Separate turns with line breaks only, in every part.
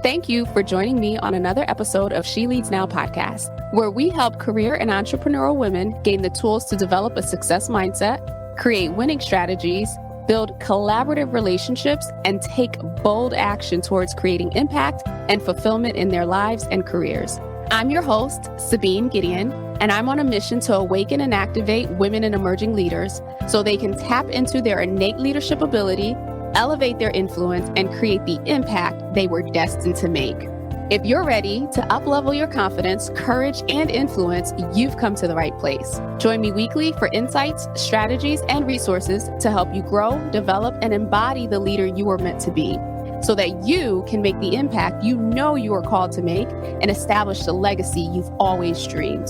Thank you for joining me on another episode of She Leads Now podcast, where we help career and entrepreneurial women gain the tools to develop a success mindset, create winning strategies, build collaborative relationships, and take bold action towards creating impact and fulfillment in their lives and careers. I'm your host, Sabine Gideon, and I'm on a mission to awaken and activate women and emerging leaders so they can tap into their innate leadership ability, elevate their influence, and create the impact they were destined to make. If you're ready to uplevel your confidence, courage, and influence, you've come to the right place. Join me weekly for insights, strategies, and resources to help you grow, develop, and embody the leader you are meant to be, so that you can make the impact you know you are called to make and establish the legacy you've always dreamed.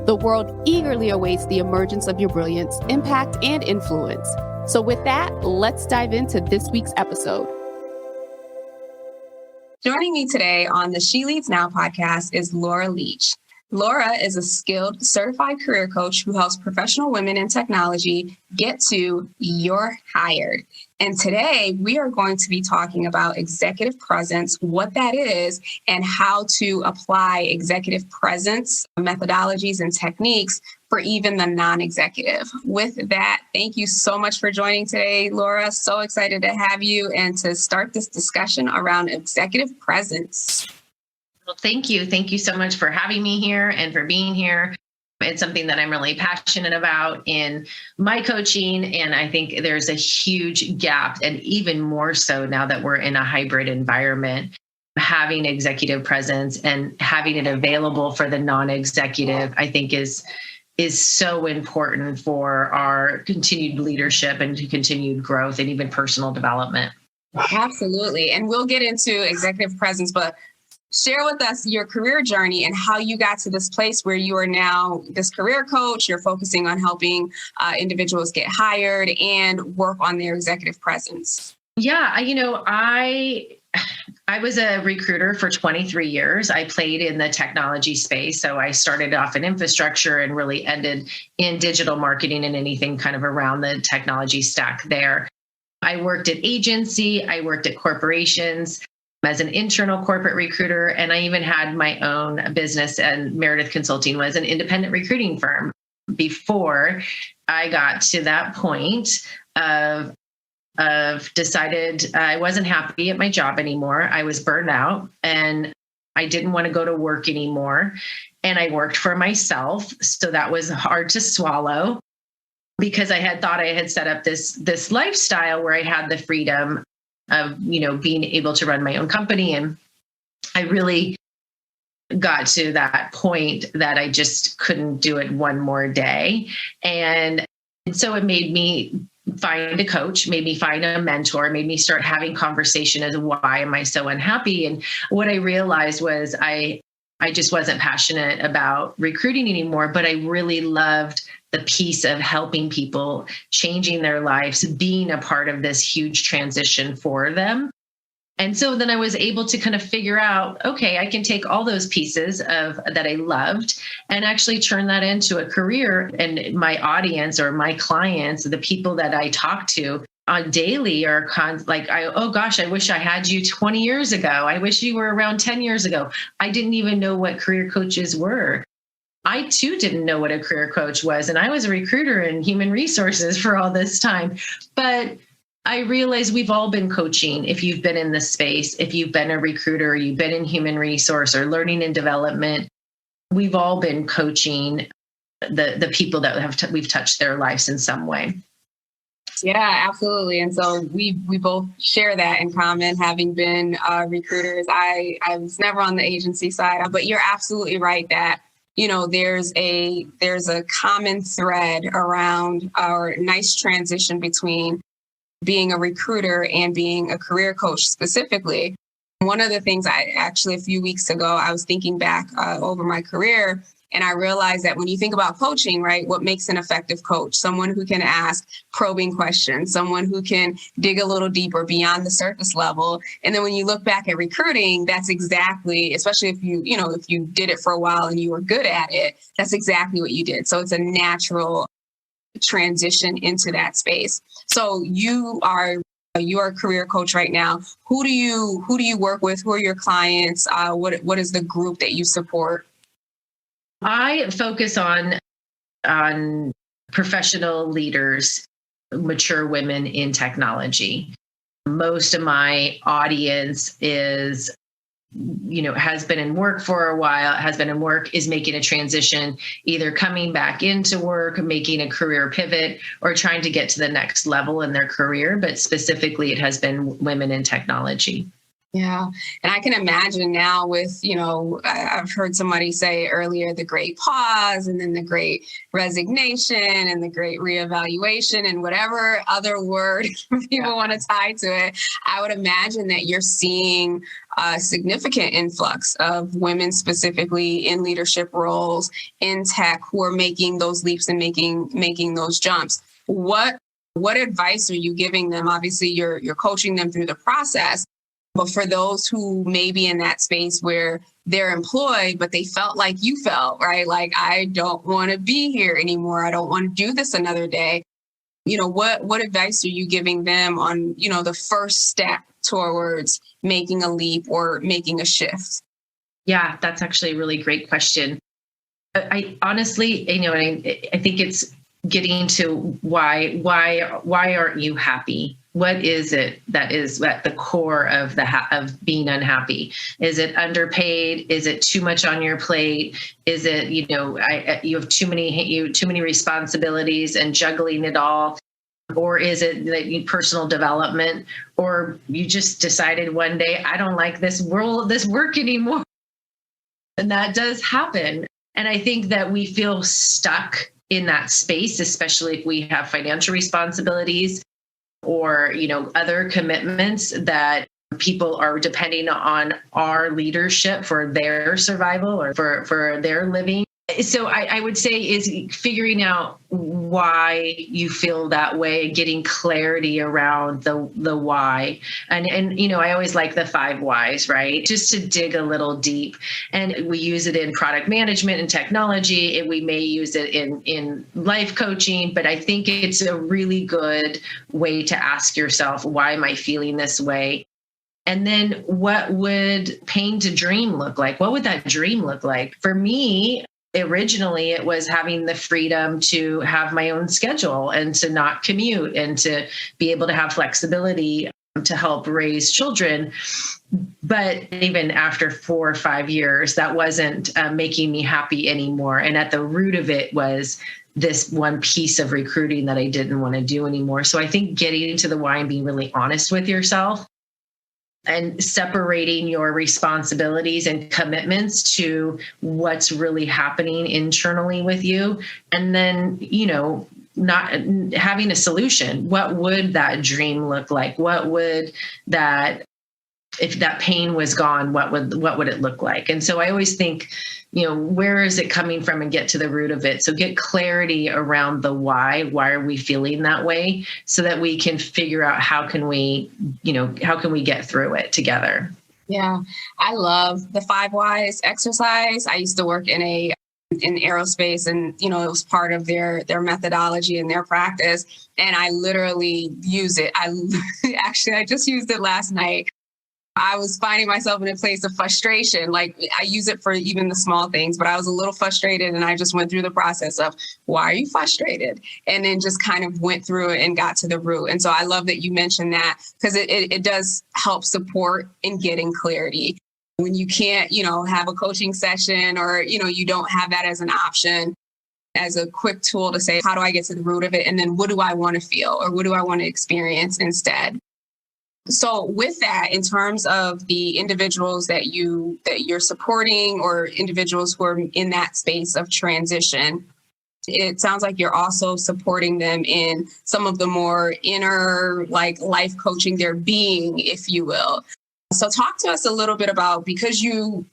The world eagerly awaits the emergence of your brilliance, impact, and influence. So with that, let's dive into this week's episode. Joining me today on the She Leads Now podcast is Laura Leach. Laura is a skilled, certified career coach who helps professional women in technology get to "You're hired." And today we are going to be talking about executive presence, what that is, and how to apply executive presence methodologies and techniques for even the non-executive. With that, thank you so much for joining today, Laura. So excited to have you and to start this discussion around executive presence.
Well, thank you. Thank you so much for having me here and for being here. It's something that I'm really passionate about in my coaching. And I think there's a huge gap, and even more so now that we're in a hybrid environment, having executive presence and having it available for the non-executive, I think is so important for our continued leadership and continued growth and even personal development.
Absolutely. And we'll get into executive presence, but share with us your career journey and how you got to this place where you are now this career coach. You're focusing on helping individuals get hired and work on their executive presence.
Yeah, I was a recruiter for 23 years. I played in the technology space. So I started off in infrastructure and really ended in digital marketing and anything kind of around the technology stack there. I worked at agency. I worked at corporations as an internal corporate recruiter. And I even had my own business, and Meredith Consulting was an independent recruiting firm before I got to that point of decided I wasn't happy at my job anymore. I was burned out and I didn't want to go to work anymore. And I worked for myself. So that was hard to swallow because I had thought I had set up this lifestyle where I had the freedom of, being able to run my own company. And I really got to that point that I just couldn't do it one more day. And so it made me find a coach, made me find a mentor, made me start having conversation as why am I so unhappy? And what I realized was I just wasn't passionate about recruiting anymore, but I really loved the piece of helping people, changing their lives, being a part of this huge transition for them. And so then I was able to kind of figure out, okay, I can take all those pieces of that I loved and actually turn that into a career. And my audience or my clients, the people that I talk to on daily are I wish I had you 20 years ago. I wish you were around 10 years ago. I didn't even know what career coaches were. I too didn't know what a career coach was. And I was a recruiter in human resources for all this time. But I realize we've all been coaching. If you've been in this space, if you've been a recruiter, you've been in human resource or learning and development, we've all been coaching the people that we've touched their lives in some way.
Yeah, absolutely. And so we both share that in common, having been recruiters. I was never on the agency side, but you're absolutely right that there's a common thread around our nice transition between being a recruiter and being a career coach specifically. One of the things a few weeks ago, I was thinking back over my career, and I realized that when you think about coaching, right, what makes an effective coach? Someone who can ask probing questions, someone who can dig a little deeper beyond the surface level. And then when you look back at recruiting, that's exactly, especially if you did it for a while and you were good at it, that's exactly what you did. So it's a natural transition into that space. So you are
You are a career coach right now. Who do you work with? Who are your clients? What is the group that you support?
I focus on professional leaders, mature women in technology. Most of my audience has been in work for a while, is making a transition, either coming back into work, making a career pivot, or trying to get to the next level in their career. But specifically, it has been women in technology.
Yeah. And I can imagine now with, I've heard somebody say earlier, the great pause and then the great resignation and the great reevaluation and whatever other word people want to tie to it. I would imagine that you're seeing a significant influx of women specifically in leadership roles in tech who are making those leaps and making those jumps. What advice are you giving them? Obviously, you're coaching them through the process. But for those who may be in that space where they're employed, but they felt like you felt, right? Like, I don't want to be here anymore. I don't want to do this another day. What advice are you giving them on, the first step towards making a leap or making a shift?
Yeah, that's actually a really great question. I honestly, I think it's getting to why aren't you happy? What is it that is at the core of of being unhappy? Is it underpaid? Is it too much on your plate? Is it, you have too many responsibilities and juggling it all? Or is it that you personal development? Or you just decided one day, I don't like this work anymore. And that does happen. And I think that we feel stuck in that space, especially if we have financial responsibilities or, other commitments that people are depending on our leadership for their survival or for their living. So I would say is figuring out why you feel that way, getting clarity around the why. And I always like the 5 whys, right? Just to dig a little deep. And we use it in product management and technology, and we may use it in life coaching, but I think it's a really good way to ask yourself, why am I feeling this way? And then what would pain to dream look like? What would that dream look like? For me, originally, it was having the freedom to have my own schedule and to not commute and to be able to have flexibility to help raise children. But even after 4 or 5 years, that wasn't making me happy anymore. And at the root of it was this one piece of recruiting that I didn't want to do anymore. So I think getting to the why and being really honest with yourself and separating your responsibilities and commitments to what's really happening internally with you. And then, not having a solution. What would that dream look like? What would that, if that pain was gone, what would it look like? And so I always think, where is it coming from, and get to the root of it. So get clarity around the why. Why are we feeling that way? So that we can figure out how can we get through it together.
Yeah, I love the 5 whys exercise. I used to work in aerospace, and it was part of their methodology and their practice. And I literally use it. I just used it last night. I was finding myself in a place of frustration. Like, I use it for even the small things, but I was a little frustrated, and I just went through the process of, why are you frustrated? And then just kind of went through it and got to the root. And so I love that you mentioned that, because it does help support in getting clarity. When you can't, have a coaching session, or, you don't have that as an option, as a quick tool to say, how do I get to the root of it? And then what do I want to feel, or what do I want to experience instead? So with that, in terms of the individuals that you're supporting, or individuals who are in that space of transition, it sounds like you're also supporting them in some of the more inner, like, life coaching, their being, if you will. So talk to us a little bit about, because you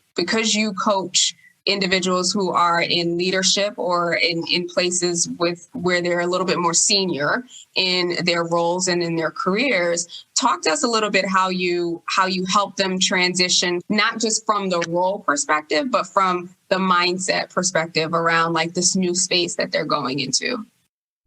coach individuals who are in leadership or in places where they're a little bit more senior in their roles and in their careers. Talk to us a little bit how you help them transition, not just from the role perspective, but from the mindset perspective around, like, this new space that they're going into.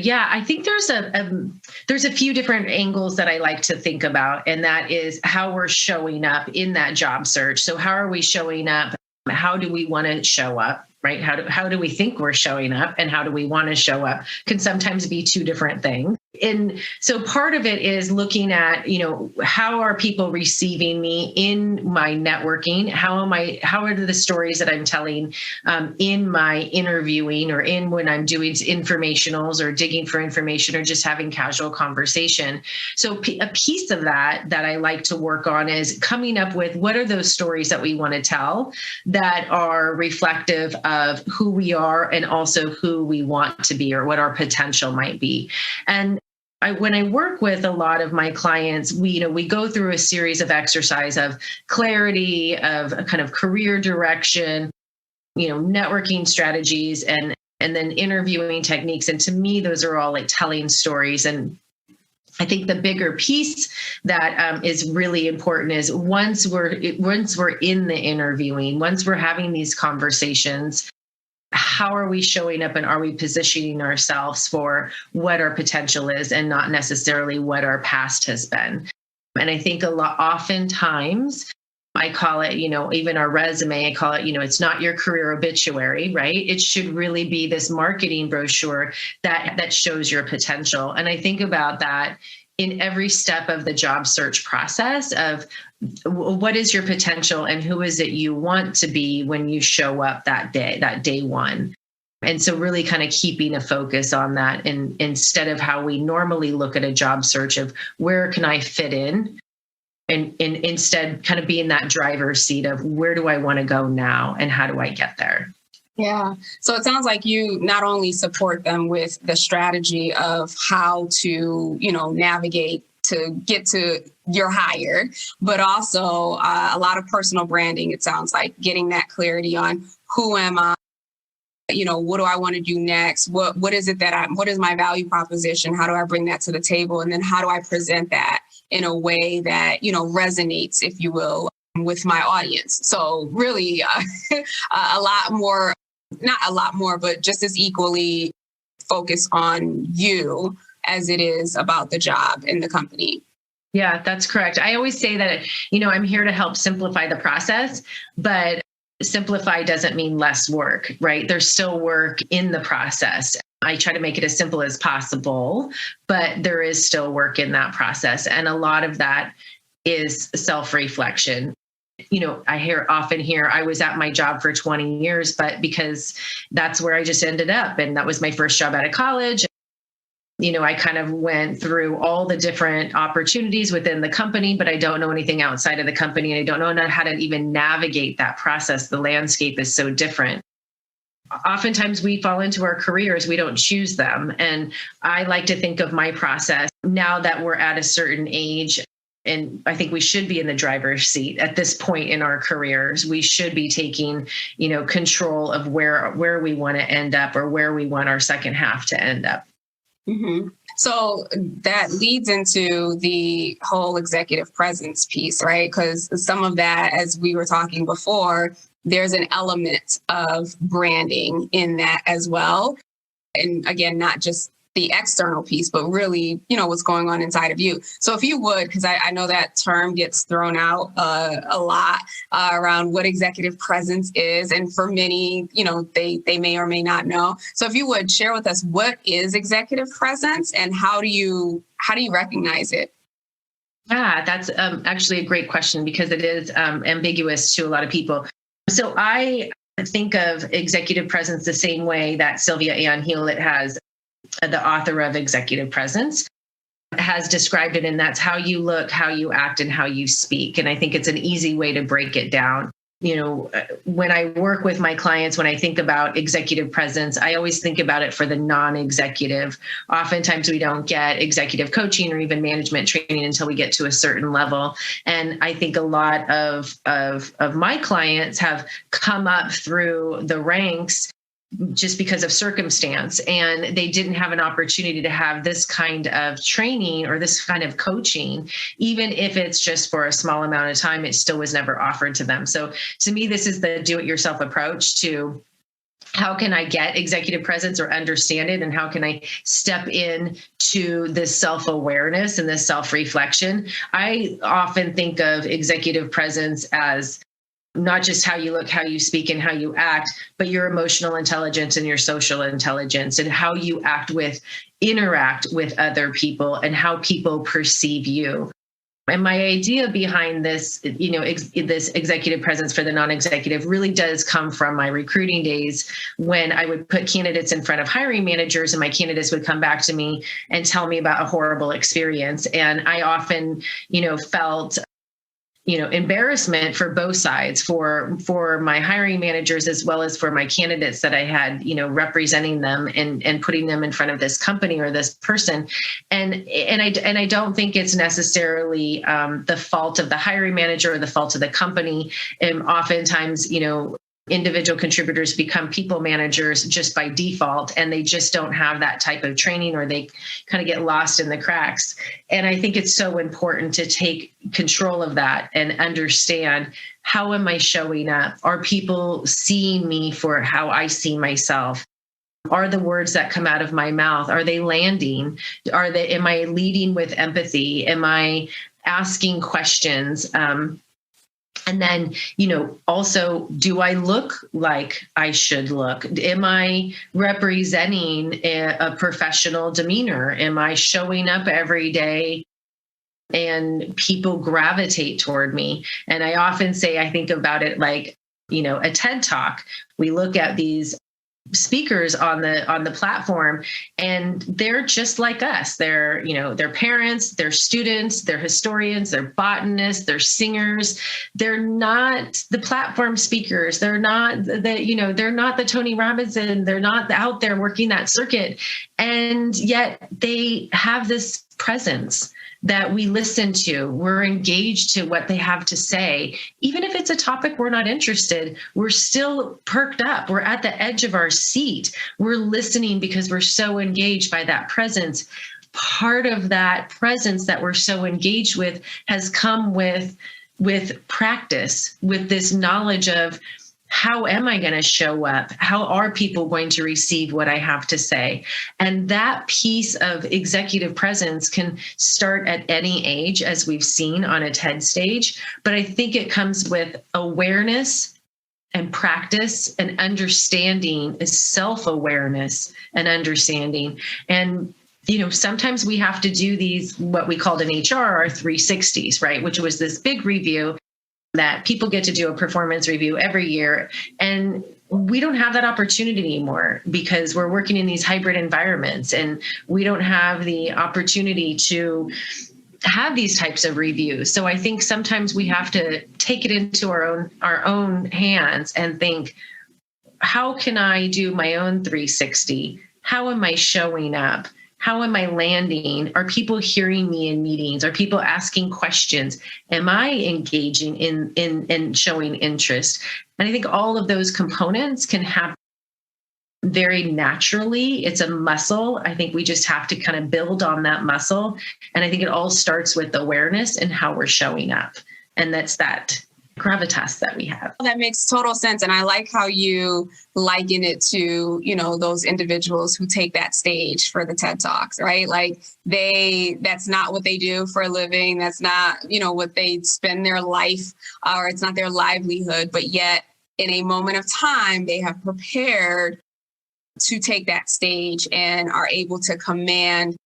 Yeah, I think there's a few different angles that I like to think about, and that is how we're showing up in that job search. So how are we showing up? How do we want to show up? Right? How do we think we're showing up, and how do we want to show up can sometimes be two different things. And so part of it is looking at, how are people receiving me in my networking? How are the stories that I'm telling in my interviewing, or in when I'm doing informationals or digging for information or just having casual conversation. So a piece of that I like to work on is coming up with what are those stories that we want to tell that are reflective of who we are and also who we want to be, or what our potential might be. And when I work with a lot of my clients, we go through a series of exercise of clarity, of a kind of career direction, networking strategies, and then interviewing techniques. And to me, those are all like telling stories. And I think the bigger piece that is really important is once we're in the interviewing, once we're having these conversations, how are we showing up, and are we positioning ourselves for what our potential is and not necessarily what our past has been? And I think oftentimes I call it, even our resume, I call it, it's not your career obituary, right? It should really be this marketing brochure that shows your potential. And I think about that in every step of the job search process of what is your potential and who is it you want to be when you show up that day one. And so really kind of keeping a focus on that, and instead of how we normally look at a job search of where can I fit in, and instead kind of be in that driver's seat of where do I want to go now and how do I get there?
Yeah. So it sounds like you not only support them with the strategy of how to, navigate to get to your hire, but also a lot of personal branding. It sounds like getting that clarity on who am I? What do I want to do next? What is it what is my value proposition? How do I bring that to the table? And then how do I present that in a way that, resonates, if you will, with my audience? So really a lot more, not a lot more, but just as equally focused on you as it is about the job and the company.
Yeah, that's correct. I always say that, I'm here to help simplify the process, but simplify doesn't mean less work, right? There's still work in the process. I try to make it as simple as possible, but there is still work in that process. And a lot of that is self-reflection. I often hear I was at my job for 20 years, but because that's where I just ended up. And that was my first job out of college. I kind of went through all the different opportunities within the company, but I don't know anything outside of the company. And I don't know how to even navigate that process. The landscape is so different. Oftentimes we fall into our careers, we don't choose them. And I like to think of my process now that we're at a certain age. And I think we should be in the driver's seat at this point in our careers. We should be taking, control of where we want to end up, or where we want our second half to end up.
Mm-hmm. So that leads into the whole executive presence piece, right? Because some of that, as we were talking before, there's an element of branding in that as well. And again, not just the external piece, but really, what's going on inside of you. So if you would, because I know that term gets thrown out a lot around what executive presence is. And for many, they may or may not know. So if you would share with us, what is executive presence and how do you recognize it?
Yeah, that's actually a great question, because it is ambiguous to a lot of people. So I think of executive presence the same way that Sylvia Ann Hewlett has, the author of Executive Presence, has described it. And that's how you look, how you act, and how you speak. And I think it's an easy way to break it down. When I work with my clients, when I think about executive presence, I always think about it for the non-executive. Oftentimes we don't get executive coaching or even management training until we get to a certain level. And I think a lot of my clients have come up through the ranks just because of circumstance, and they didn't have an opportunity to have this kind of training or this kind of coaching. Even if it's just for a small amount of time, it still was never offered to them. So to me, this is the do-it-yourself approach to how can I get executive presence or understand it? And how can I step in to this self-awareness and this self-reflection? I often think of executive presence as not just how you look, how you speak, and how you act, but your emotional intelligence and your social intelligence and how you interact with other people and how people perceive you. And my idea behind this, this executive presence for the non-executive really does come from my recruiting days when I would put candidates in front of hiring managers and my candidates would come back to me and tell me about a horrible experience. And I often, felt embarrassment for both sides, for my hiring managers as well as for my candidates that I had, representing them and putting them in front of this company or this person. And I don't think it's necessarily the fault of the hiring manager or the fault of the company. And oftentimes, individual contributors become people managers just by default, and they just don't have that type of training, or they kind of get lost in the cracks. And I think it's so important to take control of that and understand, how am I showing up? Are people seeing me for how I see myself? Are the words that come out of my mouth, are they landing? Am I leading with empathy? Am I asking questions? And then, also, do I look like I should look? Am I representing a professional demeanor? Am I showing up every day and people gravitate toward me? And I often say, I think about it like, a TED Talk. We look at these speakers on the platform, and they're just like us. They're parents, they're students, they're historians, they're botanists, they're singers. They're not the platform speakers. They're not they're not the Tony Robinson. They're not out there working that circuit. And yet they have this presence that we listen to. We're engaged to what they have to say. Even if it's a topic we're not interested, we're still perked up. We're at the edge of our seat. We're listening because we're so engaged by that presence. Part of that presence that we're so engaged with has come with practice, with this knowledge of, how am I going to show up? How are people going to receive what I have to say? And that piece of executive presence can start at any age, as we've seen on a TED stage. But I think it comes with awareness and practice and understanding, is self-awareness and understanding. And sometimes we have to do these, what we called in HR, our 360s, right? Which was this big review that people get to do a performance review every year. And we don't have that opportunity anymore because we're working in these hybrid environments, and we don't have the opportunity to have these types of reviews. So I think sometimes we have to take it into our own hands and think, how can I do my own 360? How am I showing up? How am I landing? Are people hearing me in meetings? Are people asking questions? Am I engaging in showing interest? And I think all of those components can happen very naturally. It's a muscle. I think we just have to kind of build on that muscle. And I think it all starts with awareness and how we're showing up. And that's that gravitas that we have.
That makes total sense. And I like how you liken it to, those individuals who take that stage for the TED Talks, right? Like that's not what they do for a living. That's not, what they spend their life, or it's not their livelihood, but yet in a moment of time, they have prepared to take that stage and are able to command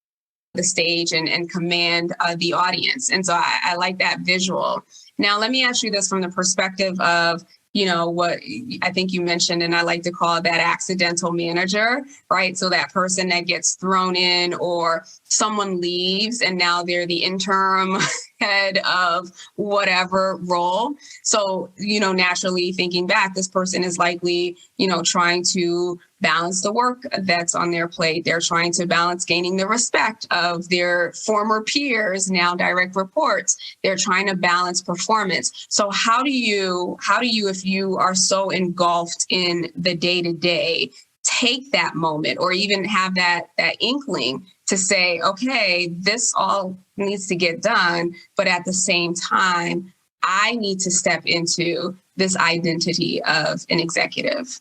the stage and command the audience. And so I like that visual. Now, let me ask you this from the perspective of, what I think you mentioned, and I like to call it that accidental manager, right? So that person that gets thrown in, or someone leaves and now they're the interim head of whatever role. So, naturally thinking back, this person is likely, trying to balance the work that's on their plate. They're trying to balance gaining the respect of their former peers, now direct reports. They're trying to balance performance. So how do you, if you are so engulfed in the day-to-day, take that moment, or even have that inkling to say, okay, this all needs to get done, but at the same time, I need to step into this identity of an executive?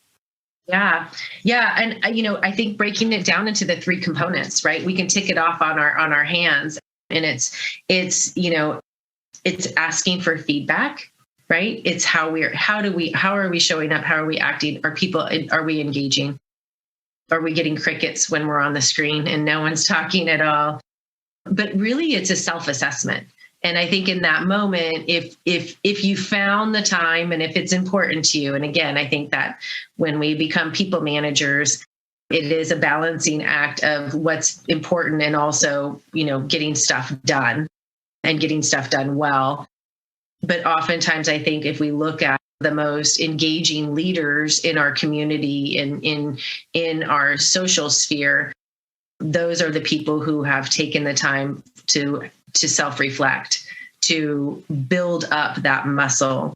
Yeah. Yeah. And, I think breaking it down into the three components, right? We can tick it off on our hands, and it's asking for feedback, right? It's how are we showing up? How are we acting? Are we engaging? Are we getting crickets when we're on the screen and no one's talking at all? But really it's a self-assessment. And I think in that moment, if you found the time and if it's important to you, and again, I think that when we become people managers, it is a balancing act of what's important and also, getting stuff done and getting stuff done well. But oftentimes I think if we look at the most engaging leaders in our community and in our social sphere, those are the people who have taken the time to self-reflect, to build up that muscle,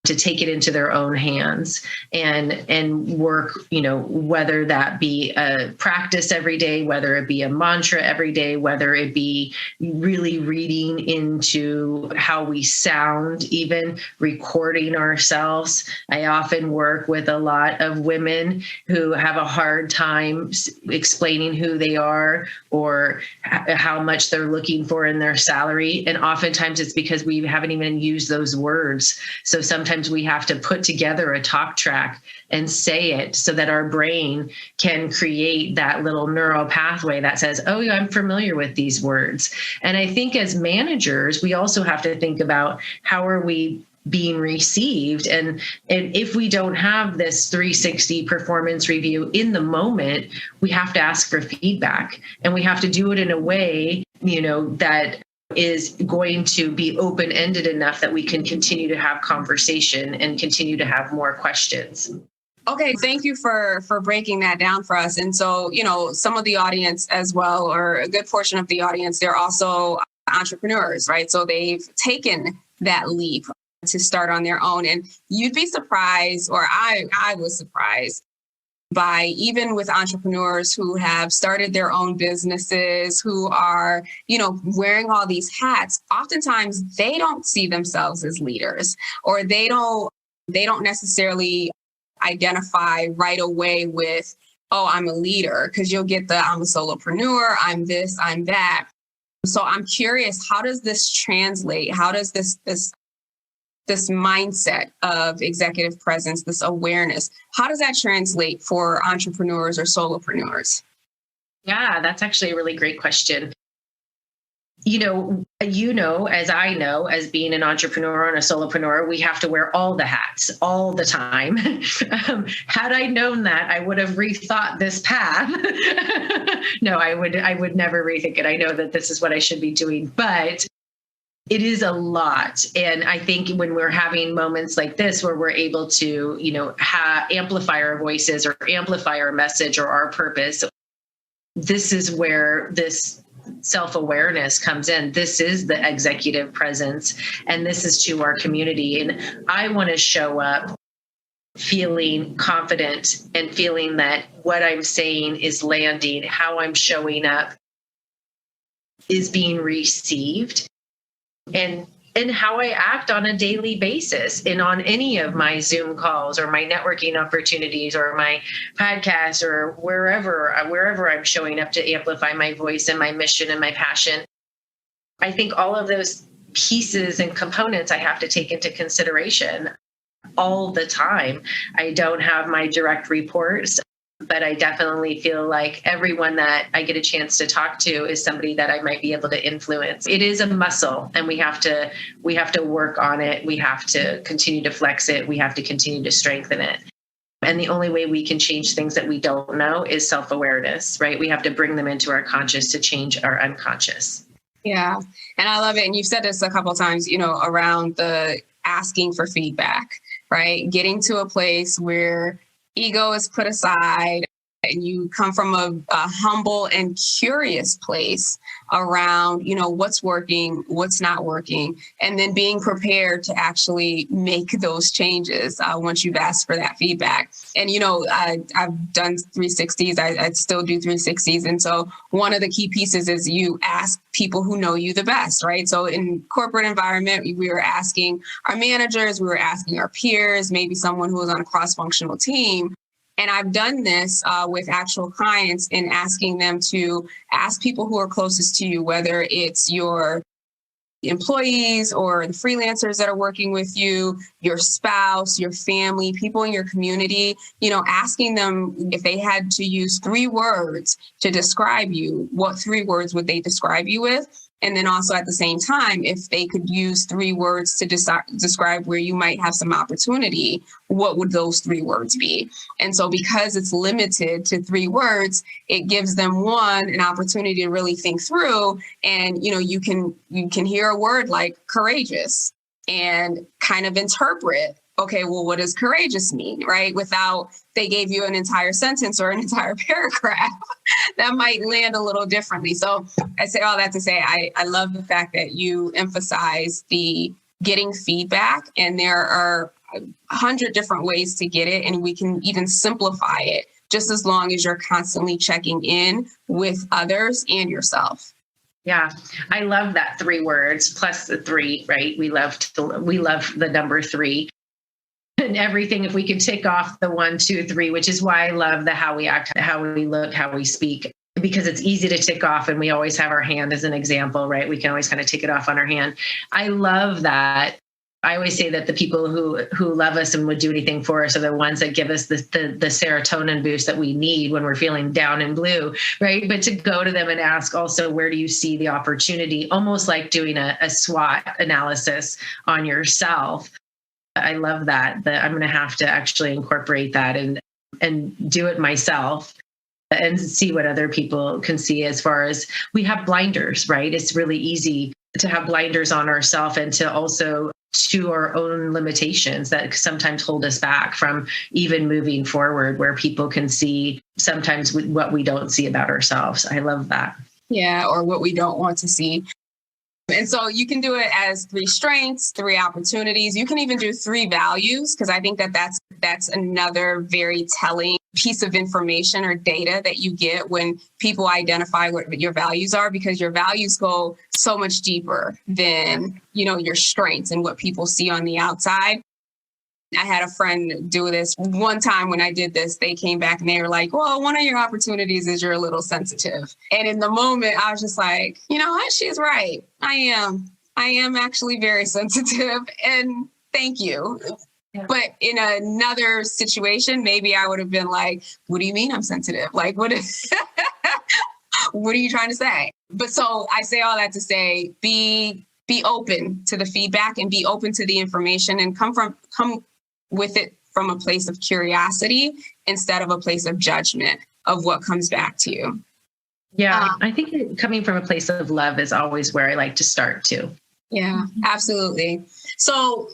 to take it into their own hands and work, whether that be a practice every day, whether it be a mantra every day, whether it be really reading into how we sound, even recording ourselves. I often work with a lot of women who have a hard time explaining who they are or how much they're looking for in their salary. And oftentimes it's because we haven't even used those words. So sometimes we have to put together a talk track and say it so that our brain can create that little neural pathway that says, oh, yeah, I'm familiar with these words. And I think as managers, we also have to think about how are we being received. And if we don't have this 360 performance review in the moment, we have to ask for feedback, and we have to do it in a way, that is going to be open-ended enough that we can continue to have conversation and continue to have more questions.
Okay, thank you for breaking that down for us. And so, some of the audience as well, or a good portion of the audience, they're also entrepreneurs, right? So they've taken that leap to start on their own. And you'd be surprised, or I was surprised by, even with entrepreneurs who have started their own businesses, who are, wearing all these hats, oftentimes they don't see themselves as leaders, or they don't necessarily identify right away with, oh, I'm a leader, because you'll get I'm a solopreneur, I'm this, I'm that. So I'm curious, how does this translate? How does this mindset of executive presence, this awareness, how does that translate for entrepreneurs or solopreneurs?
Yeah, that's actually a really great question. As I know, as being an entrepreneur and a solopreneur, we have to wear all the hats all the time. Had I known that, I would have rethought this path. No, I would never rethink it. I know that this is what I should be doing, but it is a lot. And I think when we're having moments like this, where we're able to, amplify our voices or amplify our message or our purpose, this is where this self-awareness comes in. This is the executive presence, and this is to our community. And I want to show up feeling confident and feeling that what I'm saying is landing, how I'm showing up is being received, and how I act on a daily basis and on any of my Zoom calls or my networking opportunities or my podcast or wherever I'm showing up to amplify my voice and my mission and my passion. I think all of those pieces and components I have to take into consideration all the time. I don't have my direct reports, but I definitely feel like everyone that I get a chance to talk to is somebody that I might be able to influence. It is a muscle, and we have to work on it. We have to continue to flex it. We have to continue to strengthen it. And the only way we can change things that we don't know is self-awareness, right? We have to bring them into our conscious to change our unconscious.
Yeah. And I love it. And you've said this a couple of times, around the asking for feedback, right? Getting to a place where ego is put aside and you come from a humble and curious place around, what's working, what's not working, and then being prepared to actually make those changes once you've asked for that feedback. And, I've done 360s. I still do 360s. And so one of the key pieces is you ask people who know you the best, right? So in corporate environment, we were asking our managers, we were asking our peers, maybe someone who was on a cross-functional team, And I've done this with actual clients in asking them to ask people who are closest to you, whether it's your employees or the freelancers that are working with you, your spouse, your family, people in your community, asking them if they had to use 3 words to describe you, what 3 words would they describe you with? And then also at the same time, if they could use 3 words to describe where you might have some opportunity, what would those 3 words be? And so because it's limited to 3 words, it gives them an opportunity to really think through. And, you can hear a word like courageous and kind of interpret, okay, well, what does courageous mean, right? Without they gave you an entire sentence or an entire paragraph, that might land a little differently. So I say all that to say, I love the fact that you emphasize the getting feedback, and there are 100 different ways to get it, and we can even simplify it just as long as you're constantly checking in with others and yourself.
Yeah, I love that 3 words plus the 3, right? We love the number 3. And everything, if we could tick off the 1, 2, 3, which is why I love the how we act, how we look, how we speak, because it's easy to tick off, and we always have our hand as an example, right? We can always kind of tick it off on our hand. I love that. I always say that the people who love us and would do anything for us are the ones that give us the serotonin boost that we need when we're feeling down and blue, right? But to go to them and ask also, where do you see the opportunity? Almost like doing a SWOT analysis on yourself. I love that I'm going to have to actually incorporate that and do it myself and see what other people can see. As far as we have blinders, right? It's really easy to have blinders on ourselves, and to also to our own limitations that sometimes hold us back from even moving forward, where people can see sometimes what we don't see about ourselves. I love that.
Yeah, or what we don't want to see. And so you can do it as 3 strengths, 3 opportunities. You can even do 3 values, because I think that's another very telling piece of information or data that you get when people identify what your values are, because your values go so much deeper than, your strengths and what people see on the outside. I had a friend do this one time. When I did this, they came back and they were like, well, one of your opportunities is you're a little sensitive. And in the moment, I was just like, you know what? She's right. I am actually very sensitive. And thank you. Yeah. But in another situation, maybe I would have been like, what do you mean I'm sensitive? Like, what are you trying to say? But so I say all that to say, be open to the feedback and be open to the information, and come with it from a place of curiosity instead of a place of judgment of what comes back to you.
Yeah, I think coming from a place of love is always where I like to start too.
Yeah, absolutely. So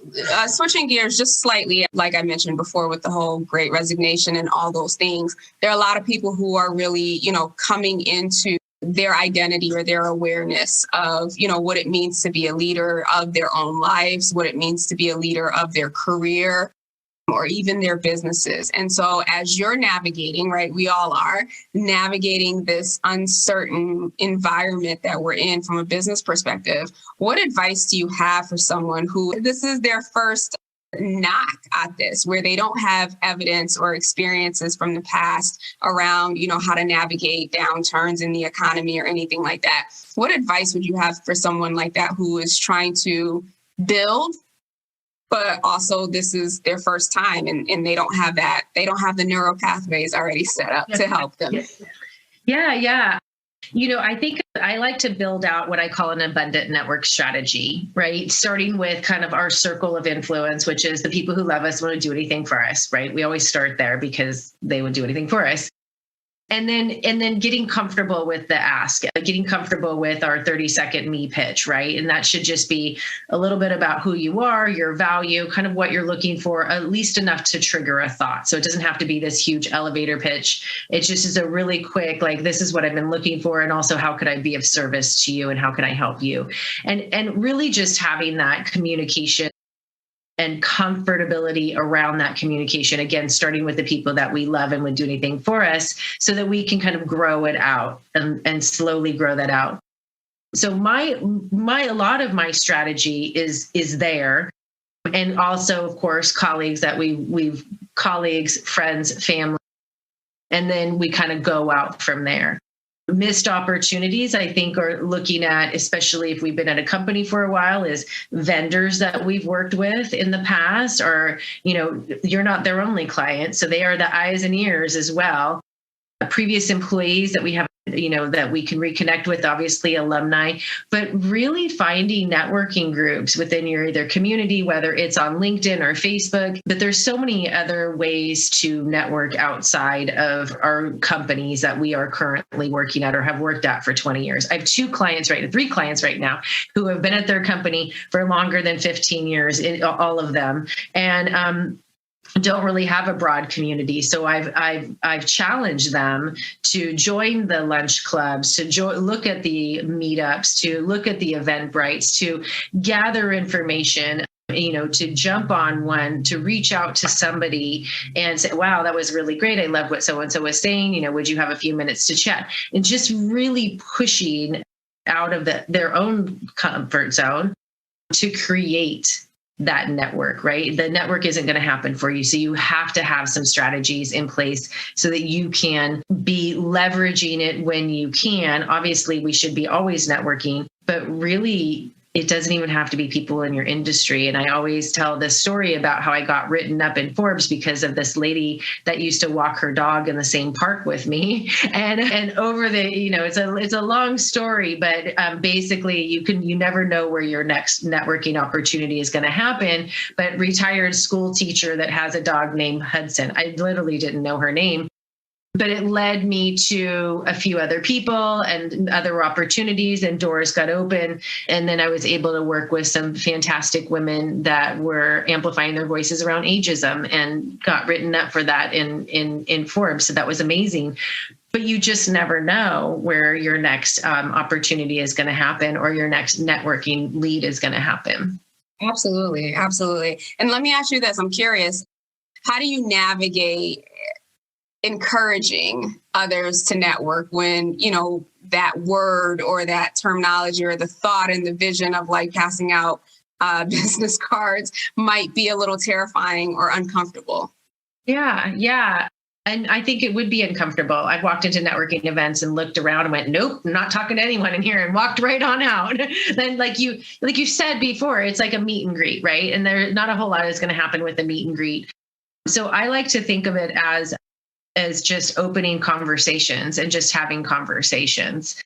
switching gears just slightly, like I mentioned before, with the whole Great Resignation and all those things, there are a lot of people who are really, coming into their identity or their awareness of, what it means to be a leader of their own lives, what it means to be a leader of their career, or even their businesses. And so as you're navigating, right, we all are navigating this uncertain environment that we're in from a business perspective, what advice do you have for someone who this is their first knock at this, where they don't have evidence or experiences from the past around, how to navigate downturns in the economy or anything like that? What advice would you have for someone like that who is trying to build, but also this is their first time and they don't have that, they don't have the neural pathways already set up to help them?
Yeah. I think I like to build out what I call an abundant network strategy, right? Starting with kind of our circle of influence, which is the people who love us, want to do anything for us, right? We always start there because they would do anything for us. And then getting comfortable with the ask, getting comfortable with our 30-second me pitch, right? And that should just be a little bit about who you are, your value, kind of what you're looking for, at least enough to trigger a thought. So it doesn't have to be this huge elevator pitch. It just is a really quick, like, this is what I've been looking for. And also, how could I be of service to you? And how can I help you? And really just having that communication and comfortability around that communication, again, starting with the people that we love and would do anything for us, so that we can kind of grow it out and slowly grow that out. So a lot of my strategy is there. And also, of course, colleagues, friends, family, And then we kind of go out from there. Missed opportunities, I think, are looking at, especially if we've been at a company for a while, is vendors that we've worked with in the past, or, you're not their only client. So they are the eyes and ears as well. Previous employees that we have, that we can reconnect with, obviously alumni, but really finding networking groups within your either community, whether it's on LinkedIn or Facebook. But there's so many other ways to network outside of our companies that we are currently working at or have worked at for 20 years. I have three clients right now who have been at their company for longer than 15 years, all of them. And don't really have a broad community. So I've challenged them to join the lunch clubs, to look at the meetups, to look at the Eventbrites, to gather information, to jump on one, to reach out to somebody and say, wow, that was really great. I love what so-and-so was saying, would you have a few minutes to chat? And just really pushing out of their own comfort zone to create that network, right? The network isn't going to happen for you. So you have to have some strategies in place so that you can be leveraging it when you can. Obviously, we should be always networking, but really, it doesn't even have to be people in your industry. And I always tell this story about how I got written up in Forbes because of this lady that used to walk her dog in the same park with me. And over it's a long story, but basically you never know where your next networking opportunity is going to happen. But retired school teacher that has a dog named Hudson, I literally didn't know her name. But it led me to a few other people and other opportunities, and doors got open. And then I was able to work with some fantastic women that were amplifying their voices around ageism and got written up for that in Forbes. So that was amazing. But you just never know where your next opportunity is going to happen or your next networking lead is going to happen.
Absolutely. Absolutely. And let me ask you this. I'm curious, how do you navigate encouraging others to network when, that word or that terminology or the thought and the vision of like passing out business cards might be a little terrifying or uncomfortable?
Yeah. And I think it would be uncomfortable. I've walked into networking events and looked around and went, nope, I'm not talking to anyone in here, and walked right on out. Then like you said before, it's like a meet and greet, right? And there not a whole lot is going to happen with a meet and greet. So I like to think of it as just opening conversations and just having conversations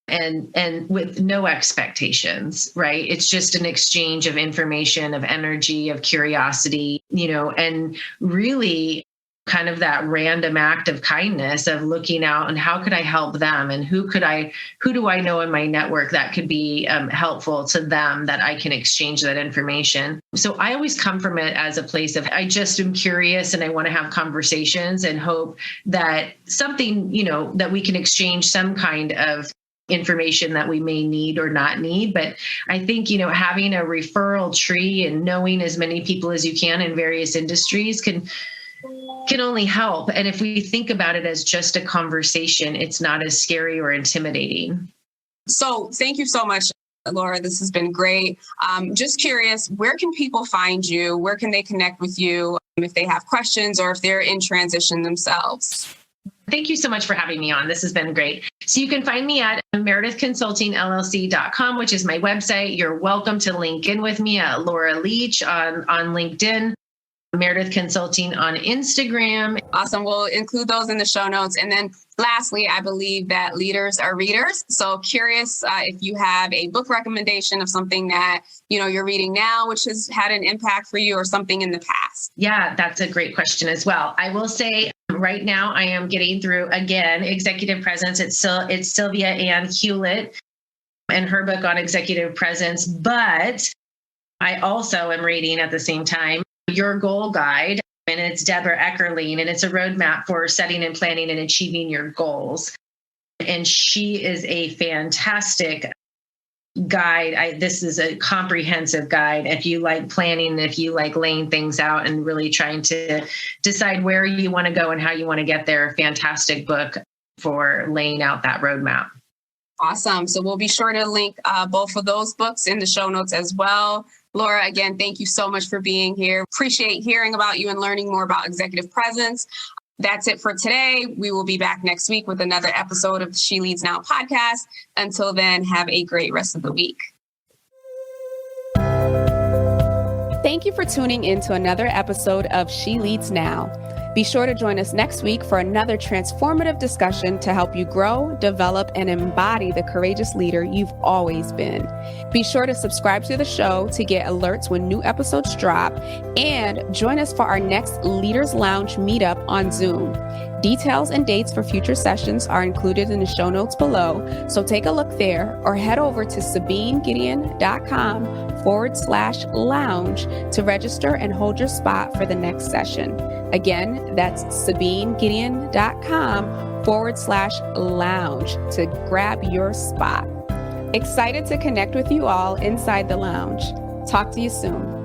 and with no expectations, right? It's just an exchange of information, of energy, of curiosity, and really kind of that random act of kindness of looking out and how could I help them? And who do I know in my network that could be helpful to them that I can exchange that information. So I always come from it as a place of, I just am curious and I want to have conversations and hope that something, that we can exchange some kind of information that we may need or not need. But I think, having a referral tree and knowing as many people as you can in various industries can only help. And if we think about it as just a conversation, it's not as scary or intimidating.
So thank you so much, Laura. This has been great. Just curious, where can people find you? Where can they connect with you if they have questions or if they're in transition themselves?
Thank you so much for having me on. This has been great. So you can find me at meredithconsultingllc.com, which is my website. You're welcome to link in with me at Laura Leach on LinkedIn. Meredith Consulting on Instagram.
Awesome. We'll include those in the show notes. And then lastly, I believe that leaders are readers. So curious if you have a book recommendation of something that, you're reading now, which has had an impact for you, or something in the past.
Yeah, that's a great question as well. I will say right now I am getting through, again, Executive Presence. It's Sylvia Ann Hewlett and her book on executive presence. But I also am reading at the same time Your Goal Guide, and it's Deborah Eckerling, and it's a roadmap for setting and planning and achieving your goals. And she is a fantastic guide. This is a comprehensive guide. If you like planning, if you like laying things out and really trying to decide where you want to go and how you want to get there, fantastic book for laying out that roadmap.
Awesome. So we'll be sure to link both of those books in the show notes as well. Laura, again, thank you so much for being here. Appreciate hearing about you and learning more about executive presence. That's it for today. We will be back next week with another episode of She Leads Now podcast. Until then, have a great rest of the week.
Thank you for tuning in to another episode of She Leads Now. Be sure to join us next week for another transformative discussion to help you grow, develop, and embody the courageous leader you've always been. Be sure to subscribe to the show to get alerts when new episodes drop, and join us for our next Leaders Lounge meetup on Zoom. Details and dates for future sessions are included in the show notes below, so take a look there or head over to SabineGideon.com/lounge to register and hold your spot for the next session. Again, that's SabineGideon.com/lounge to grab your spot. Excited to connect with you all inside the lounge. Talk to you soon.